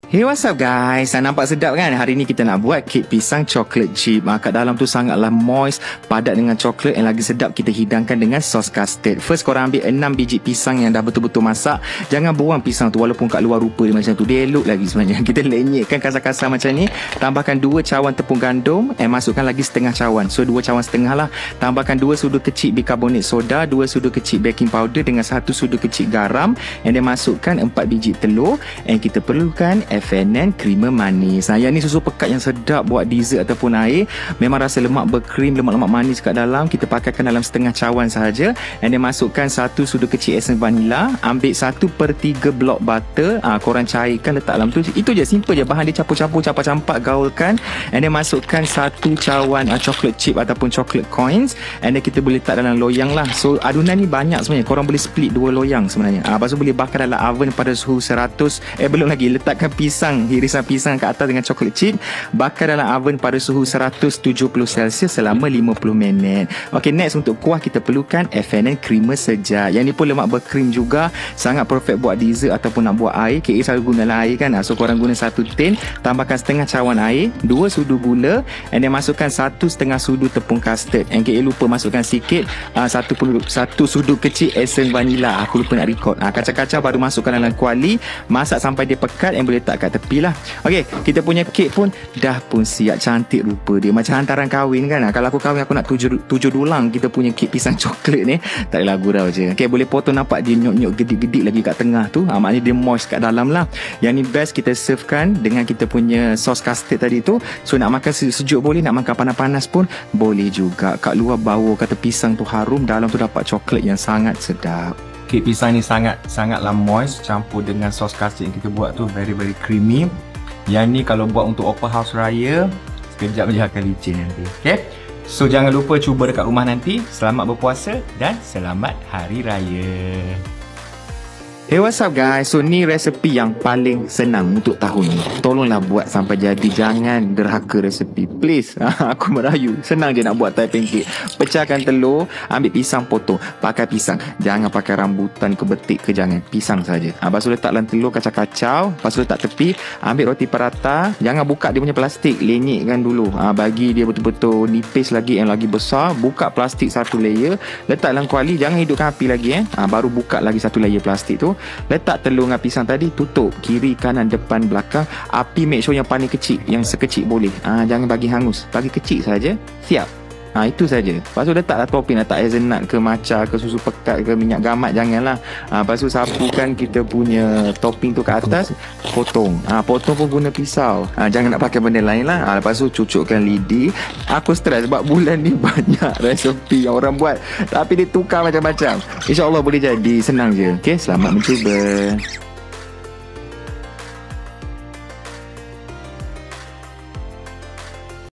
Hey, what's up guys? Nampak sedap kan? Hari ni kita nak buat kek pisang coklat chip. Kat dalam tu sangatlah moist, padat dengan coklat, yang lagi sedap kita hidangkan dengan sos custard. First korang ambil 6 biji pisang yang dah betul-betul masak. Jangan buang pisang tu walaupun kat luar rupa dia macam tu. Dia elok lagi sebenarnya. Kita lenyekkan kasar-kasar macam ni. Tambahkan 2 cawan tepung gandum, masukkan lagi setengah cawan. So 2 cawan setengah lah. Tambahkan 2 sudu kecil bikarbonat soda, 2 sudu kecil baking powder dengan 1 sudu kecil garam. And then masukkan 4 biji telur. And kita perlukan FNN creamer manis. Yang ni susu pekat yang sedap buat dessert ataupun air. Memang rasa lemak berkrim, lemak-lemak manis kat dalam. Kita pakaikan dalam setengah cawan sahaja. And then masukkan 1 sudu kecil esen vanila. Ambil 1/3 blok butter. Korang cairkan, letak dalam tu. Itu je, simple je. Bahan dia campur-campur, campak-campak, gaulkan. And then masukkan 1 cawan chocolate chip ataupun chocolate coins. And then kita boleh letak dalam loyang lah. So adunan ni banyak sebenarnya. Korang boleh split 2 loyang sebenarnya. Lepas tu boleh bakar dalam oven pada suhu 100. Belum lagi, letakkan irisan pisang ke atas dengan coklat chip, bakar dalam oven pada suhu 170 Celsius selama 50 minit. Ok, next untuk kuah kita perlukan FNN creamer sejak. Yang ni pun lemak berkrim juga, sangat perfect buat dessert ataupun nak buat air. KA selalu guna air kan. So korang guna 1 tin, tambahkan setengah cawan air, 2 sudu gula, and then masukkan 1/2 sudu tepung custard. And KA lupa masukkan sikit 1 sudu kecil esen vanila. Aku lupa nak record. Kacang-kacang baru masukkan dalam kuali, masak sampai dia pekat, yang boleh letak kat tepi lah. Ok, kita punya kek pun dah pun siap. Cantik rupa dia, macam hantaran kahwin kan. Kalau aku kahwin, aku nak 7 dulang kita punya kek pisang coklat ni. Tak adalah gurau je. Ok, boleh potong, nampak dia nyok-nyok gedik-gedik lagi kat tengah tu. Maknanya dia moist kat dalam lah. Yang ni best kita servekan dengan kita punya sos custard tadi tu. So nak makan sejuk boleh, nak makan panas-panas pun boleh juga. Kat luar bau kata pisang tu harum, dalam tu dapat coklat yang sangat sedap. Kek pisang ni sangatlah moist, campur dengan sos custard yang kita buat tu very creamy. Yang ni kalau buat untuk open house raya, sekejap je akan licin nanti. Okay? So jangan lupa cuba dekat rumah nanti. Selamat berpuasa dan selamat hari raya. Hey, what's up guys? So ni resepi yang paling senang untuk tahun ni. Tolonglah buat sampai jadi. Jangan derhaka resepi, please. Aku merayu. Senang je nak buat Thai pancake. Pecahkan telur, ambil pisang, potong. Pakai pisang, jangan pakai rambutan ke betik ke, jangan. Pisang saja. Lepas tu letak dalam telur, kacau-kacau. Lepas tu letak tepi, ambil roti parata. Jangan buka dia punya plastik, lenyekkan dulu. Bagi dia betul-betul nipis lagi, yang lagi besar. Buka plastik 1 layer, letak dalam kuali. Jangan hidupkan api lagi baru buka lagi 1 layer plastik tu. Letak telur dengan pisang tadi, tutup kiri, kanan, depan, belakang. Api make sure yang paling kecil, yang sekecil boleh. Jangan bagi hangus, bagi kecil saja. Siap. Itu saja. Lepas tu letaklah topping, letak hazelnut ke, matcha ke, susu pekat ke, minyak gamat, janganlah. Lepas tu sapukan kita punya topping tu ke atas, potong. Potong pun guna pisau. Jangan nak pakai benda lain lah. Lepas tu cucukkan lidi. Aku stres sebab bulan ni banyak resepi yang orang buat, tapi dia tukar macam-macam. InsyaAllah boleh jadi. Senang je. Okay, selamat mencuba.